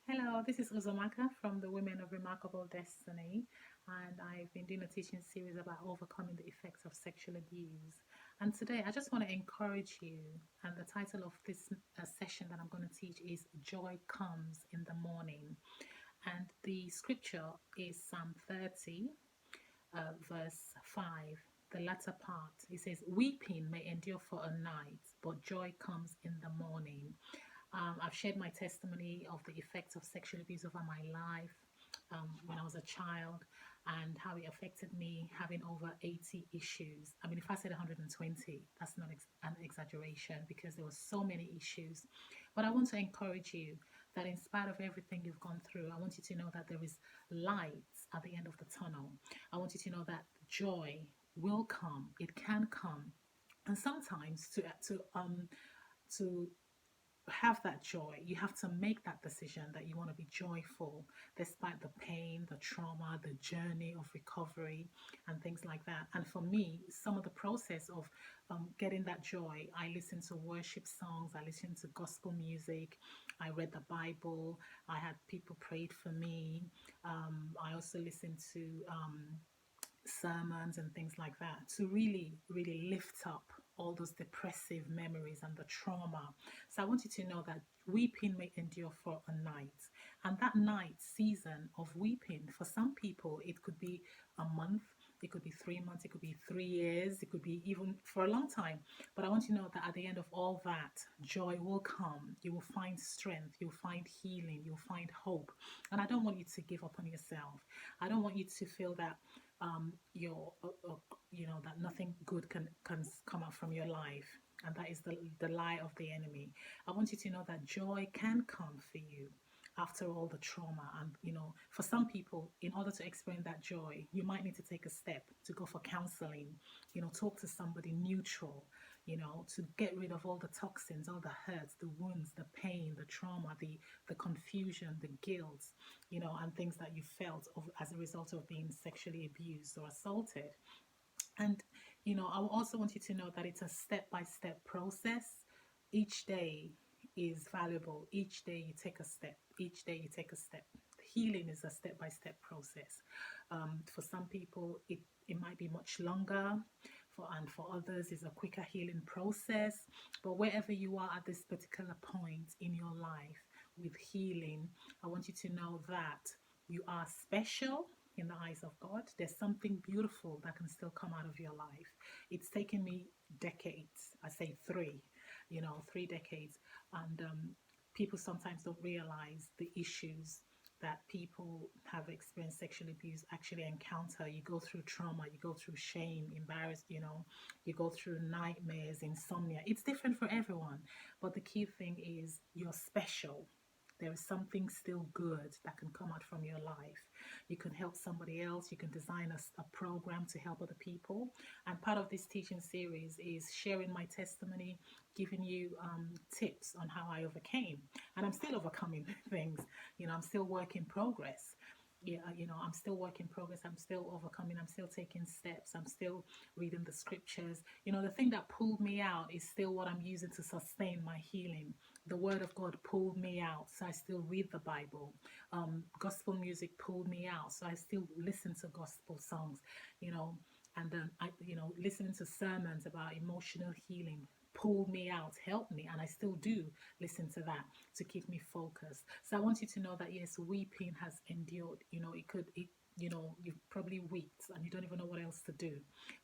Hello, this is Uzomaka from the Women of Remarkable Destiny, and I've been doing a teaching series about overcoming the effects of sexual abuse. And today I just want to encourage you, and the title of this session that I'm going to teach is Joy Comes in the Morning. And the scripture is Psalm 30, verse 5. The latter part, it says, Weeping may endure for a night, but joy comes in the morning. I've shared my testimony of the effects of sexual abuse over my life when I was a child and how it affected me having over 80 issues. I mean, if I said 120, that's not an exaggeration because there were so many issues. But I want to encourage you that in spite of everything you've gone through, I want you to know that there is light at the end of the tunnel. I want you to know that joy will come, it can come. And sometimes to have that joy, you have to make that decision that you want to be joyful despite the pain, the trauma, the journey of recovery, and things like that. And for me, some of the process of getting that joy, I listened to worship songs, I listened to gospel music, I read the Bible, I had people prayed for me. I also listened to sermons and things like that to really lift up all those depressive memories and the trauma. So I want you to know that weeping may endure for a night, and that night season of weeping, for some people it could be a month, it could be 3 months, it could be 3 years, it could be even for a long time. But I want you to know that at the end of all that, joy will come. You will find strength, you'll find healing, you'll find hope. And I don't want you to give up on yourself. I don't want you to feel that your that nothing good can come out from your life, and that is the lie of the enemy. I want you to know that joy can come for you after all the trauma. And for some people, in order to experience that joy, you might need to take a step to go for counseling, talk to somebody neutral, to get rid of all the toxins, all the hurts, the wounds, the pain, the trauma, the confusion, the guilt, and things that you felt as a result of being sexually abused or assaulted. And, I also want you to know that it's a step by step process. Each day is valuable. Each day you take a step. Each day you take a step. Healing is a step by step process. For some people, it might be much longer. And for others, it's a quicker healing process. But wherever you are at this particular point in your life with healing, I want you to know that you are special in the eyes of God. There's something beautiful that can still come out of your life. It's taken me decades. I say three, 3 decades. And people sometimes don't realize the issues that people have experienced sexual abuse actually encounter. You go through trauma, you go through shame, embarrassed, you go through nightmares, insomnia. It's different for everyone. But the key thing is you're special. There is something still good that can come out from your life. You can help somebody else. You can design a program to help other people. And part of this teaching series is sharing my testimony, giving you tips on how I overcame. And I'm still overcoming things. I'm still work in progress. Yeah, I'm still work in progress. I'm still overcoming. I'm still taking steps. I'm still reading the scriptures. The thing that pulled me out is still what I'm using to sustain my healing. The word of God pulled me out, so I still read the Bible. Gospel music pulled me out, so I still listen to gospel songs. you know and then listening to sermons about emotional healing pulled me out, helped me, and I still do listen to that to keep me focused. So I want you to know that yes, weeping has endured. You've probably wept and you don't even know what else to do.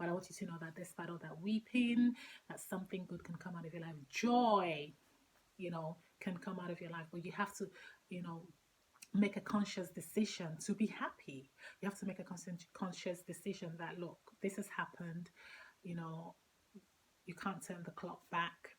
But I want you to know that despite all that weeping, that something good can come out of your life. Joy, can come out of your life. But you have to, you know, make a conscious decision to be happy. You have to make a conscious decision that, look, this has happened. You know, you can't turn the clock back,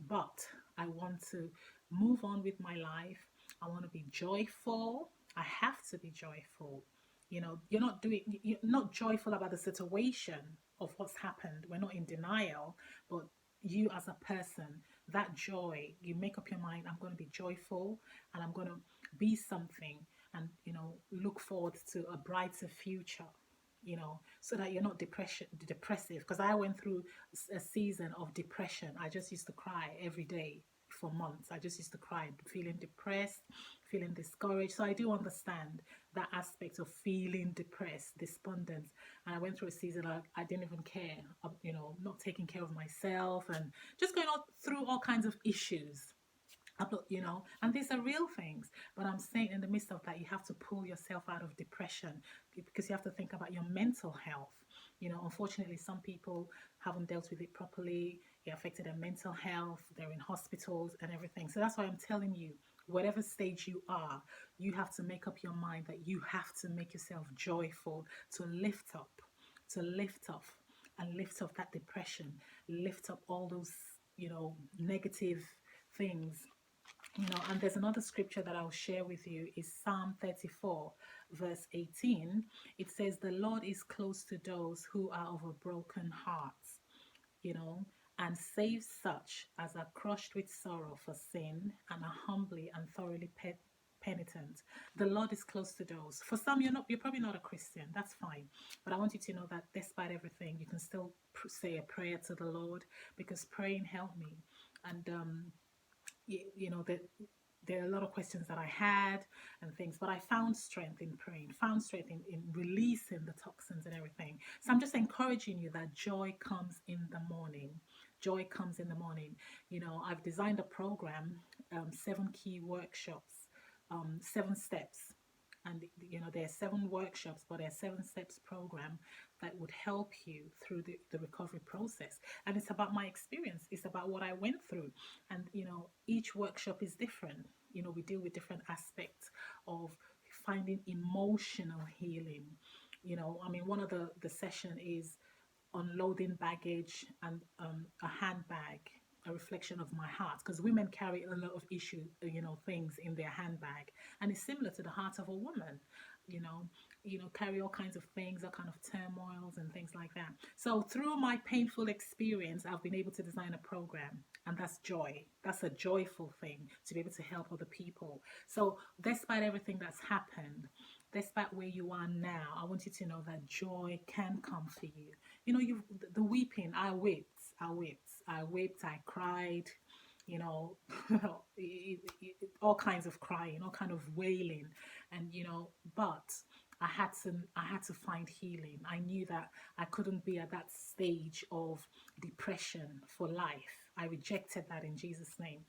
but I want to move on with my life. I want to be joyful. I have to be joyful. You're not joyful about the situation of what's happened. We're not in denial, but you as a person, that joy, you make up your mind, I'm going to be joyful and I'm going to be something, and look forward to a brighter future, so that you're not depressive. Because I went through a season of depression. I just used to cry every day for months. I just used to cry, feeling depressed, feeling discouraged. So I do understand that aspect of feeling depressed, despondent. And I went through a season I didn't even care, not taking care of myself and just going on through all kinds of issues. I'm not, and these are real things. But I'm saying in the midst of that, you have to pull yourself out of depression because you have to think about your mental health. Unfortunately, some people haven't dealt with it properly. It affected their mental health. They're in hospitals and everything. So that's why I'm telling you, whatever stage you are, you have to make up your mind that you have to make yourself joyful to lift up and lift up that depression, lift up all those, negative things. And there's another scripture that I'll share with you is Psalm 34 verse 18. It says, the Lord is close to those who are of a broken heart, you know and saves such as are crushed with sorrow for sin and are humbly and thoroughly penitent. The Lord is close to those. For some, you're probably not a Christian. That's fine, but I want you to know that despite everything, you can still say a prayer to the Lord, because praying helped me. And that there are a lot of questions that I had and things, but I found strength in praying, found strength in releasing the toxins and everything. So I'm just encouraging you that joy comes in the morning. Joy comes in the morning. I've designed a program, 7 key workshops, 7 steps. And there are 7 workshops, but there are 7 steps program that would help you through the recovery process. And it's about my experience. It's about what I went through. And each workshop is different. We deal with different aspects of finding emotional healing. One of the session is unloading baggage and a handbag, a reflection of my heart, because women carry a lot of things in their handbag, and it's similar to the heart of a woman. Carry all kinds of things, all kind of turmoils and things like that. So through my painful experience, I've been able to design a program, and that's joy. That's a joyful thing, to be able to help other people. So despite everything that's happened, despite where you are now, I want you to know that joy can come for you. The weeping, I wept, I cried, you know, all kinds of crying, all kind of wailing, and but I had to find healing. I knew that I couldn't be at that stage of depression for life. I rejected that in Jesus' name.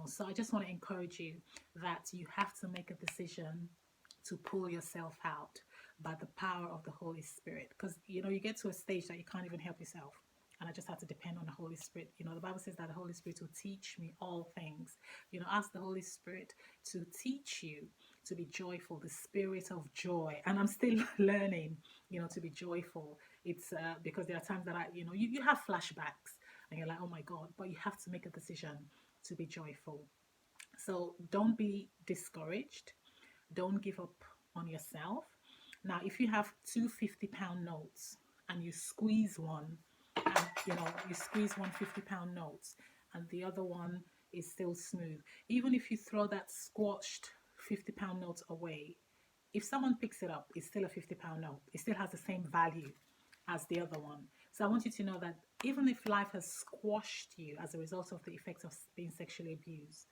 So I just want to encourage you that you have to make a decision to pull yourself out by the power of the Holy Spirit, because you get to a stage that you can't even help yourself, and I just had to depend on the Holy Spirit. The Bible says that the Holy Spirit will teach me all things. Ask the Holy Spirit to teach you to be joyful, the spirit of joy. And I'm still learning, to be joyful. It's because there are times that you have flashbacks and you're like, oh my God, but you have to make a decision to be joyful. So don't be discouraged. Don't give up on yourself. Now, if you have two 50-pound notes and you squeeze one, and you squeeze one 50-pound notes and the other one is still smooth, even if you throw that squashed 50-pound note away, if someone picks it up, it's still a 50-pound note. It still has the same value as the other one. So I want you to know that even if life has squashed you as a result of the effects of being sexually abused,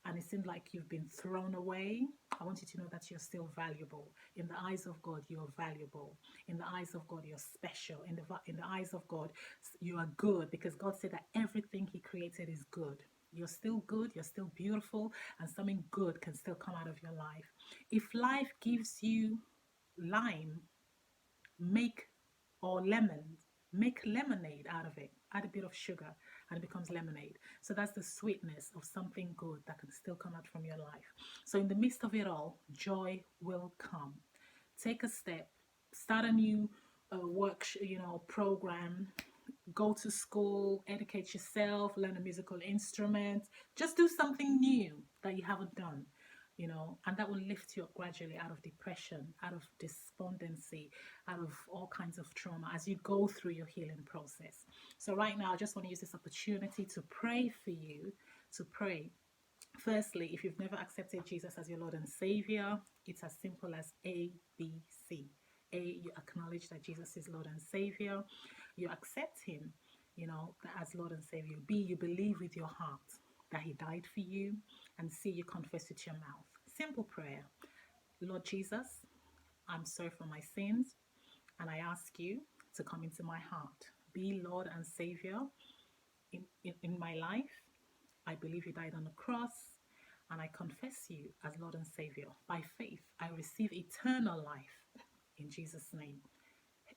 and it seems like you've been thrown away, I want you to know that you're still valuable. In the eyes of God, you're valuable. In the eyes of God, you're special. In the eyes of God, you are good, because God said that everything He created is good. You're still good, you're still beautiful, and something good can still come out of your life. If life gives you lime, or lemon, make lemonade out of it. Add a bit of sugar and it becomes lemonade. So that's the sweetness of something good that can still come out from your life. So in the midst of it all, joy will come. Take a step, start a new program, go to school, educate yourself, learn a musical instrument, just do something new that you haven't done. And that will lift you up gradually out of depression, out of despondency, out of all kinds of trauma as you go through your healing process. So right now, I just want to use this opportunity to pray for you, to pray. Firstly, if you've never accepted Jesus as your Lord and Savior, it's as simple as A, B, C. A, you acknowledge that Jesus is Lord and Savior. You accept Him, as Lord and Savior. B, you believe with your heart that He died for you. And C, you confess with your mouth. Simple prayer. Lord Jesus, I'm sorry for my sins, and I ask you to come into my heart. Be Lord and Savior in my life. I believe you died on the cross, and I confess you as Lord and Savior. By faith, I receive eternal life in Jesus' name.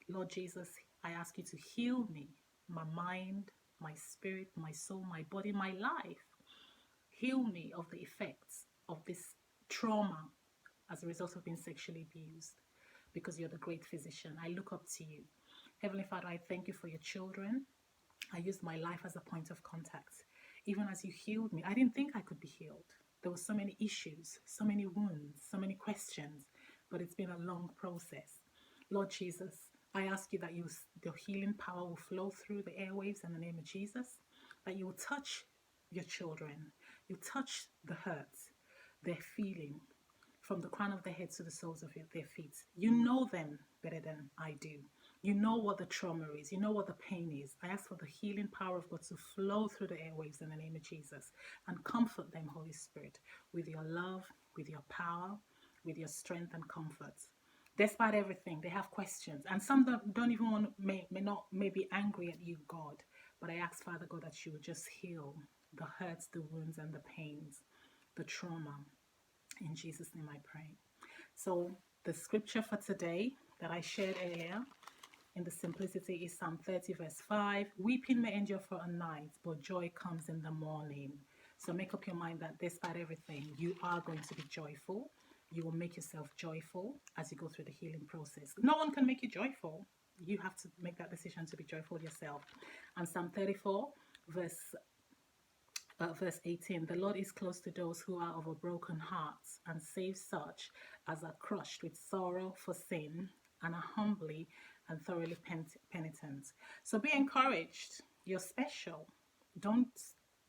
Lord Jesus, I ask you to heal me, my mind, my spirit, my soul, my body, my life. Heal me of the effects of this trauma as a result of being sexually abused, because you're the great physician. I look up to you. Heavenly Father, I thank you for your children. I used my life as a point of contact. Even as you healed me, I didn't think I could be healed. There were so many issues, so many wounds, so many questions, but it's been a long process. Lord Jesus, I ask you that your healing power will flow through the airwaves in the name of Jesus, that you will touch your children, you touch the hurts, their feeling, from the crown of their heads to the soles of their feet. You know them better than I do. You know what the trauma is. You know what the pain is. I ask for the healing power of God to flow through the airwaves in the name of Jesus, and comfort them, Holy Spirit, with your love, with your power, with your strength and comfort. Despite everything, they have questions, and some don't even want to, may be angry at you, God. But I ask, Father God, that you would just heal the hurts, the wounds, and the pains, the trauma. In Jesus' name I pray. So the scripture for today that I shared earlier in the simplicity is Psalm 30 verse 5. Weeping may endure for a night, but joy comes in the morning. So make up your mind that despite everything, you are going to be joyful. You will make yourself joyful as you go through the healing process. No one can make you joyful. You have to make that decision to be joyful yourself. And Psalm 34 verse 18, the Lord is close to those who are of a broken heart, and saves such as are crushed with sorrow for sin and are humbly and thoroughly penitent. So be encouraged. You're special. Don't,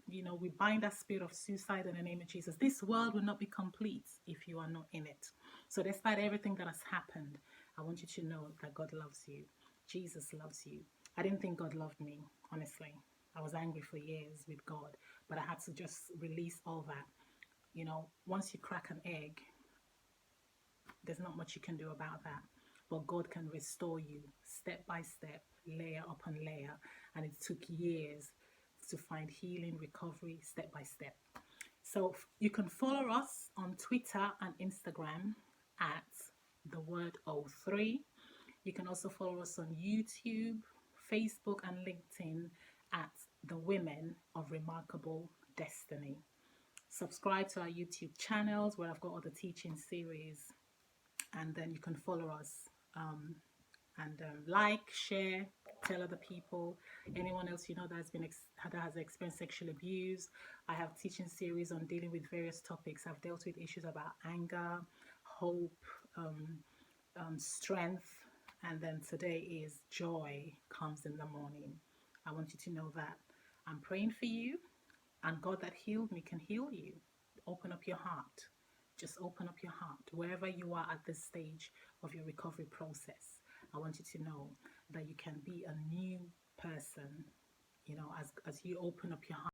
we bind that spirit of suicide in the name of Jesus. This world will not be complete if you are not in it. So despite everything that has happened, I want you to know that God loves you. Jesus loves you. I didn't think God loved me, honestly. I was angry for years with God, but I had to just release all that. Once you crack an egg, there's not much you can do about that. But God can restore you step by step, layer upon layer. And it took years to find healing, recovery, step by step. So you can follow us on Twitter and Instagram at the word O3. You can also follow us on YouTube, Facebook, and LinkedIn at the Women of Remarkable Destiny. Subscribe to our YouTube channels where I've got all the teaching series, and then you can follow us and like, share, tell other people, anyone else that has experienced sexual abuse. I have teaching series on dealing with various topics. I've dealt with issues about anger, hope, strength, and then today is joy comes in the morning. I want you to know that I'm praying for you, and God that healed me can heal you. Open up your heart. Just open up your heart. Wherever you are at this stage of your recovery process, I want you to know that you can be a new person, as you open up your heart.